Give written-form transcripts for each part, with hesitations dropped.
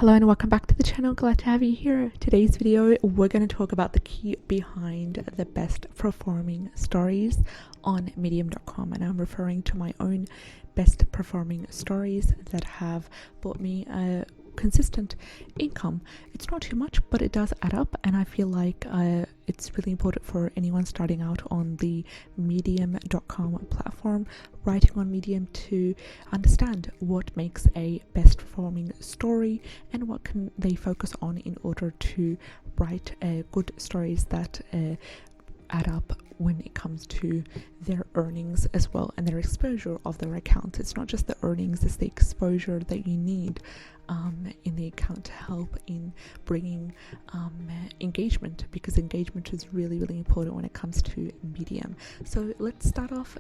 Hello and welcome back to the channel. Glad to have you here. Today's video we're going to talk about the key behind the best performing stories on medium.com, and I'm referring to my own best performing stories that have brought me a consistent income. It's not too much, but it does add up, and I feel like it's really important for anyone starting out on the medium.com platform, writing on Medium, to understand what makes a best performing story and what can they focus on in order to write good stories that add up when it comes to their earnings as well, and their exposure of their account. It's not just the earnings, it's the exposure that you need in the account to help in bringing engagement, because engagement is really important when it comes to Medium. So let's start off.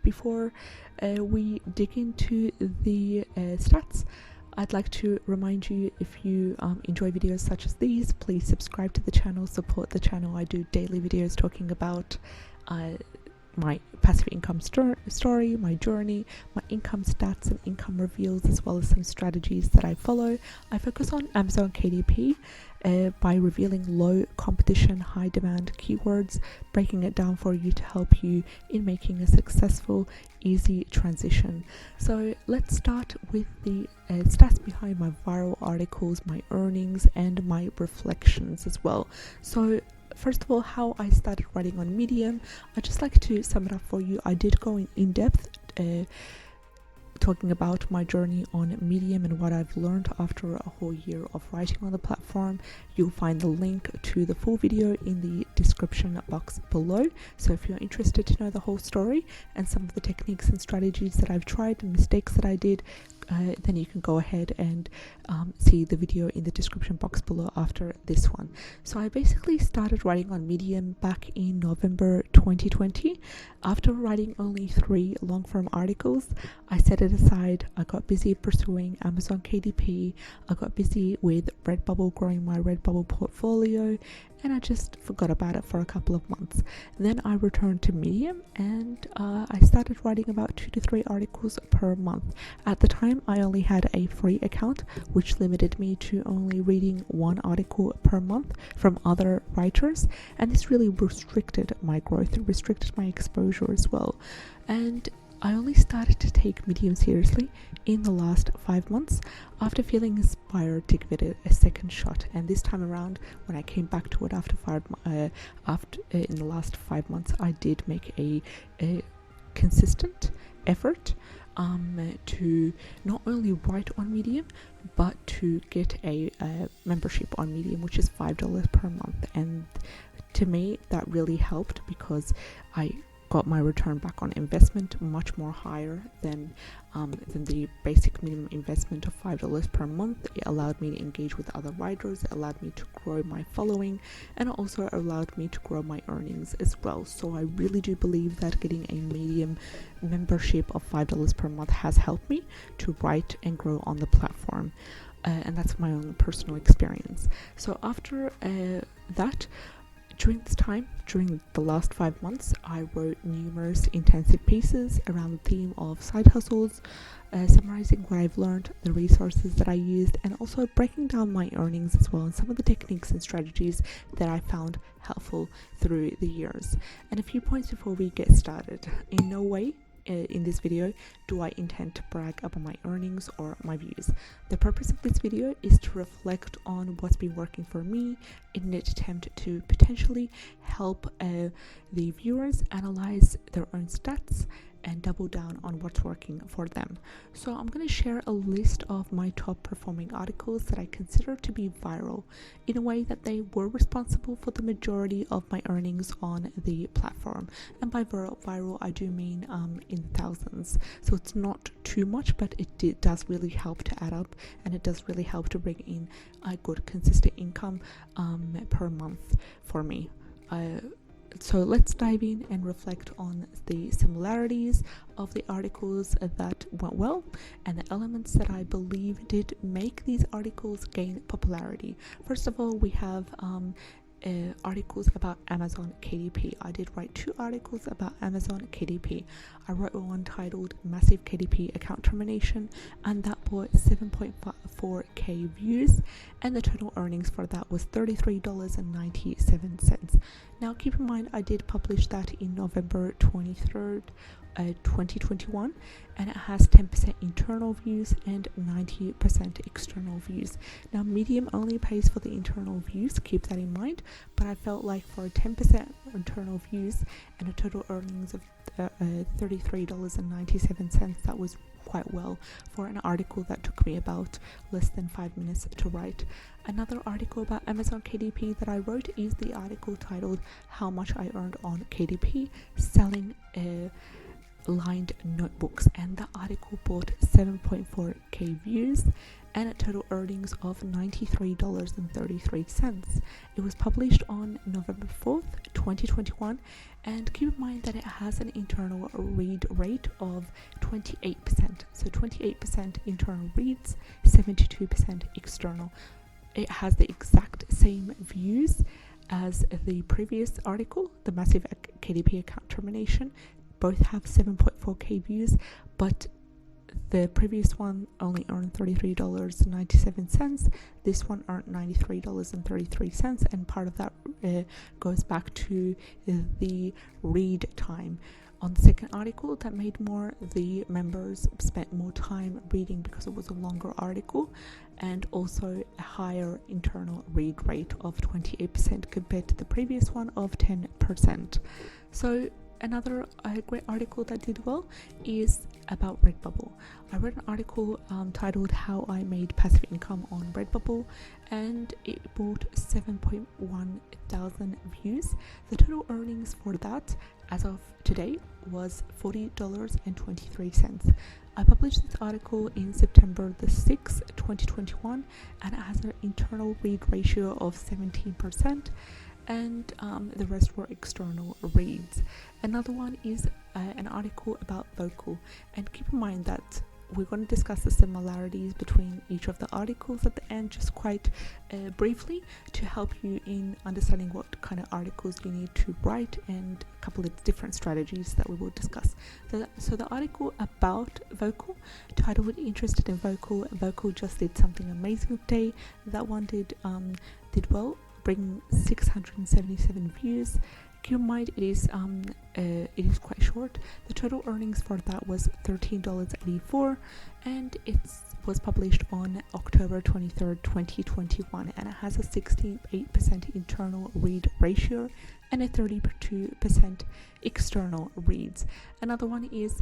Before we dig into the stats, I'd like to remind you, if you enjoy videos such as these, please subscribe to the channel, support the channel. I do daily videos talking about my passive income story, my journey, my income stats and income reveals, as well as some strategies that I follow. I focus on Amazon KDP by revealing low competition, high demand keywords, breaking it down for you to help you in making a successful, easy transition. So let's start with the stats behind my viral articles, my earnings, and my reflections as well. So first of all, how I started writing on Medium, I'd just like to sum it up for you. I did go in depth talking about my journey on Medium and what I've learned after a whole year of writing on the platform. You'll find the link to the full video in the description box below. So if you're interested to know the whole story and some of the techniques and strategies that I've tried and mistakes that I did, then you can go ahead and see the video in the description box below after this one. So I basically started writing on Medium back in November 2020. After writing only 3 long-form articles, I set it aside. I got busy pursuing Amazon KDP. I got busy with Redbubble, growing my Redbubble portfolio, and I just forgot about it for a couple of months. Then I returned to Medium and I started writing about 2 to 3 articles per month. At the time, I only had a free account, which limited me to only reading 1 article per month from other writers, and this really restricted my growth, it restricted my exposure as well. And I only started to take Medium seriously in the last 5 months, after feeling inspired to give it a second shot. And this time around, when I came back to it in the last 5 months, I did make a consistent effort to not only write on Medium, but to get a membership on Medium, which is $5 per month. And to me, that really helped, because I got my return back on investment much more higher than the basic minimum investment of $5 per month. It allowed me to engage with other writers, it allowed me to grow my following, and it also allowed me to grow my earnings as well. So I really do believe that getting a Medium membership of $5 per month has helped me to write and grow on the platform. And that's my own personal experience. So after that, during this time, during the last 5 months, I wrote numerous intensive pieces around the theme of side hustles, summarizing what I've learned, the resources that I used, and also breaking down my earnings as well, and some of the techniques and strategies that I found helpful through the years. And a few points before we get started. In no way in this video do I intend to brag about my earnings or my views. The purpose of this video is to reflect on what's been working for me in an attempt to potentially help the viewers analyze their own stats and double down on what's working for them. So I'm going to share a list of my top performing articles that I consider to be viral, in a way that they were responsible for the majority of my earnings on the platform. And by viral, I do mean in thousands. So it's not too much, but it does really help to add up, and it does really help to bring in a good consistent income per month for me. So let's dive in and reflect on the similarities of the articles that went well and the elements that I believe did make these articles gain popularity. First of all, we have articles about Amazon KDP. I did write 2 articles about Amazon KDP. I wrote one titled Massive KDP Account Termination, and that bought 7.4k views, and the total earnings for that was $33.97. Now keep in mind I did publish that in November 23rd, 2021, and it has 10% internal views and 90% external views. Now Medium only pays for the internal views, keep that in mind, but I felt like for 10% internal views and a total earnings of $33.97, that was quite well for an article that took me about less than 5 minutes to write. Another article about Amazon KDP that I wrote is the article titled "How Much I Earned on KDP Selling Lined Notebooks," and the article brought 7.4k views and a total earnings of $93.33. It was published on November 4th, 2021, and keep in mind that it has an internal read rate of 28%. So 28% internal reads, 72% external. It has the exact same views as the previous article, the massive KDP account termination. Both have 7.4k views, but the previous one only earned $33.97. This one earned $93.33, and part of that goes back to the read time. On the second article that made more, the members spent more time reading because it was a longer article, and also a higher internal read rate of 28% compared to the previous one of 10%. So another great article that did well is about Redbubble. I wrote an article titled "How I Made Passive Income on Redbubble," and it brought 7.1 thousand views. The total earnings for that as of today was $40.23. I published this article in September the 6th, 2021, and it has an internal read ratio of 17%. And the rest were external reads. Another one is an article about Vocal, and keep in mind that we're going to discuss the similarities between each of the articles at the end, just quite briefly, to help you in understanding what kind of articles you need to write and a couple of different strategies that we will discuss. So the article about Vocal, titled "Interested in Vocal," Vocal just did something amazing today. That one did well, bringing 677 views. Keep in mind it is quite short. The total earnings for that was $13.84, and it was published on October 23rd, 2021, and it has a 68% internal read ratio and a 32% external reads. Another one is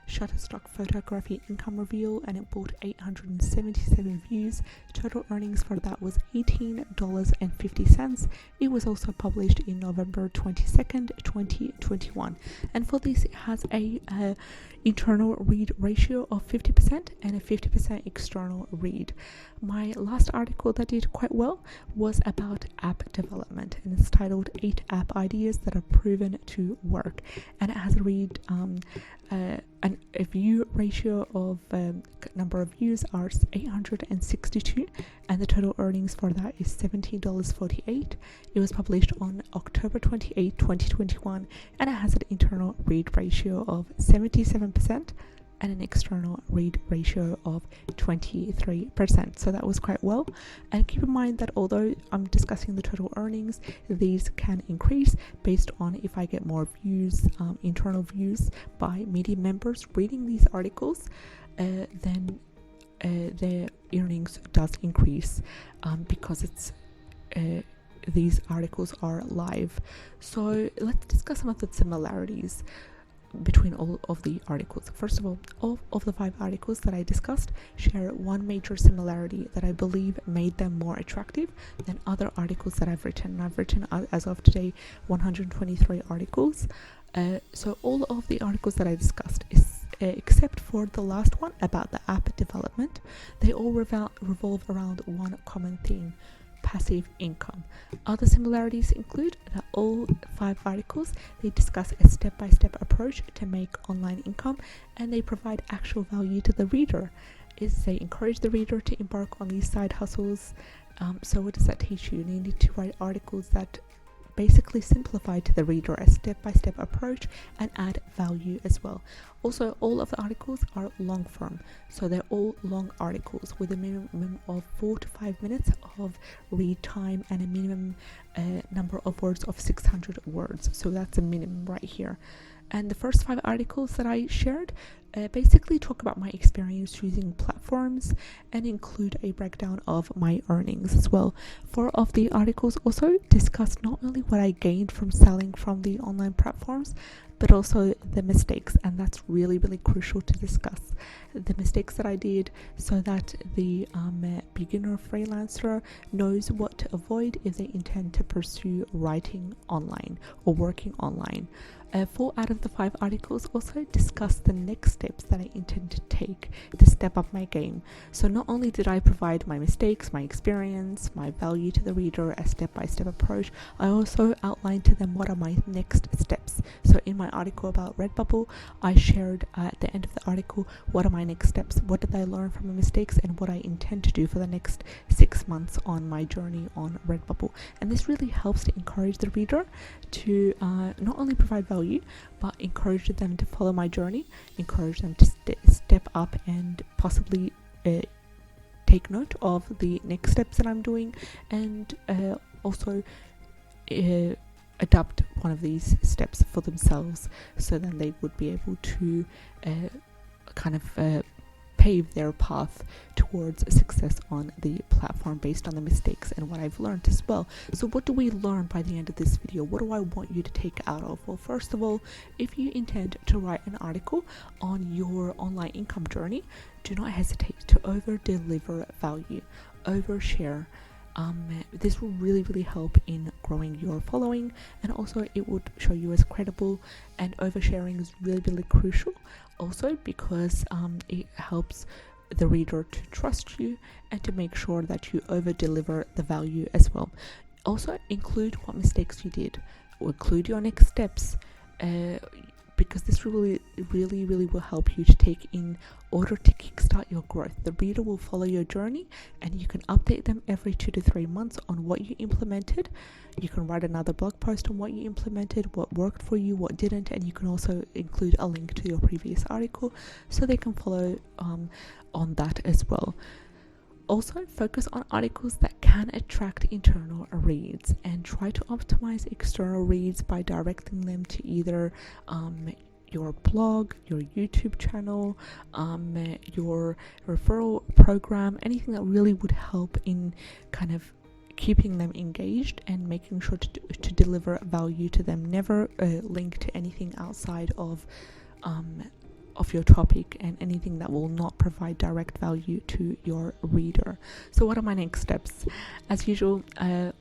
Shutterstock photography income reveal, and it brought 877 views. Total earnings for that was $18.50. It was also published in November 22nd, 2021, and for this it has a internal read ratio of 50% and a 50% external read. My last article that did quite well was about app development, and it's titled 8 App Ideas That Are Proven to Work, and it has a read a view ratio of number of views are 862, and the total earnings for that is $17.48. It was published on October 28, 2021, and it has an internal read ratio of 77% and an external read ratio of 23%. So that was quite well. And keep in mind that although I'm discussing the total earnings, these can increase based on if I get more views, internal views by Medium members reading these articles, then the earnings does increase because it's these articles are live. So let's discuss some of the similarities between all of the articles. First of all of the 5 articles that I discussed share one major similarity that I believe made them more attractive than other articles that I've written. I've written, as of today, 123 articles. So all of the articles that I discussed, except for the last one about the app development, they all revolve around one common theme: passive income. Other similarities include that all 5 articles, they discuss a step-by-step approach to make online income, and they provide actual value to the reader. They encourage the reader to embark on these side hustles. So what does that teach you? You need to write articles that basically simplify to the reader a step-by-step approach and add value as well. Also, all of the articles are long form, so they're all long articles with a minimum of 4 to 5 minutes of read time and a minimum number of words of 600 words. So that's a minimum right here. And the first 5 articles that I shared basically talk about my experience using platforms and include a breakdown of my earnings as well. 4 of the articles also discuss not only what I gained from selling from the online platforms, but also the mistakes, and that's really crucial to discuss. The mistakes that I did so that the beginner freelancer knows what to avoid if they intend to pursue writing online or working online. 4 out of the 5 articles also discuss the next steps that I intend to take to step up my game. So not only did I provide my mistakes, my experience, my value to the reader, a step-by-step approach, I also outlined to them what are my next steps. So in my article about Redbubble, I shared at the end of the article what are my next steps, what did I learn from my mistakes, and what I intend to do for the next 6 months on my journey on Redbubble. And this really helps to encourage the reader to not only provide value, but encourage them to follow my journey, encourage them to step up and possibly take note of the next steps that I'm doing, and also adopt one of these steps for themselves, so then they would be able to pave their path towards success on the platform based on the mistakes and what I've learned as well. So what do we learn by the end of this video? What do I want you to take out of? Well, first of all, if you intend to write an article on your online income journey, do not hesitate to over deliver value, overshare. This will really help in growing your following, and also it would show you as credible, and oversharing is really crucial also because it helps the reader to trust you and to make sure that you over deliver the value as well. Also include what mistakes you did, or include your next steps, because this really will help you to take in order to kickstart your growth. The reader will follow your journey, and you can update them every 2 to 3 months on what you implemented. You can write another blog post on what you implemented, what worked for you, what didn't, and you can also include a link to your previous article so they can follow on that as well. Also, focus on articles that can attract internal reads, and try to optimize external reads by directing them to either your blog, your YouTube channel, your referral program, anything that really would help in kind of keeping them engaged and making sure to deliver value to them. Never link to anything outside of your topic and anything that will not provide direct value to your reader. So what are my next steps? As usual,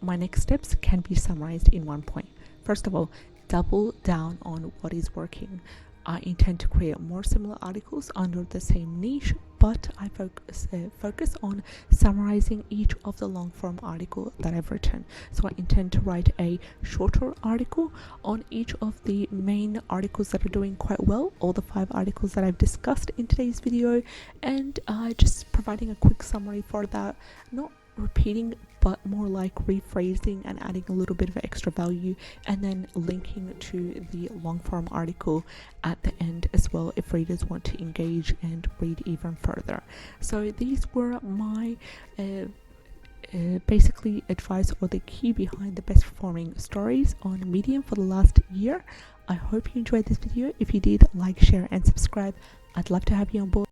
my next steps can be summarized in 1 point. First of all, double down on what is working. I intend to create more similar articles under the same niche, but I focus on summarizing each of the long form article that I've written. So I intend to write a shorter article on each of the main articles that are doing quite well, all the 5 articles that I've discussed in today's video, and just providing a quick summary for that, not repeating but more like rephrasing and adding a little bit of extra value, and then linking to the long form article at the end as well if readers want to engage and read even further. So these were my basically advice, or the key behind the best performing stories on Medium for the last year. I hope you enjoyed this video. If you did, like, share and subscribe. I'd love to have you on board.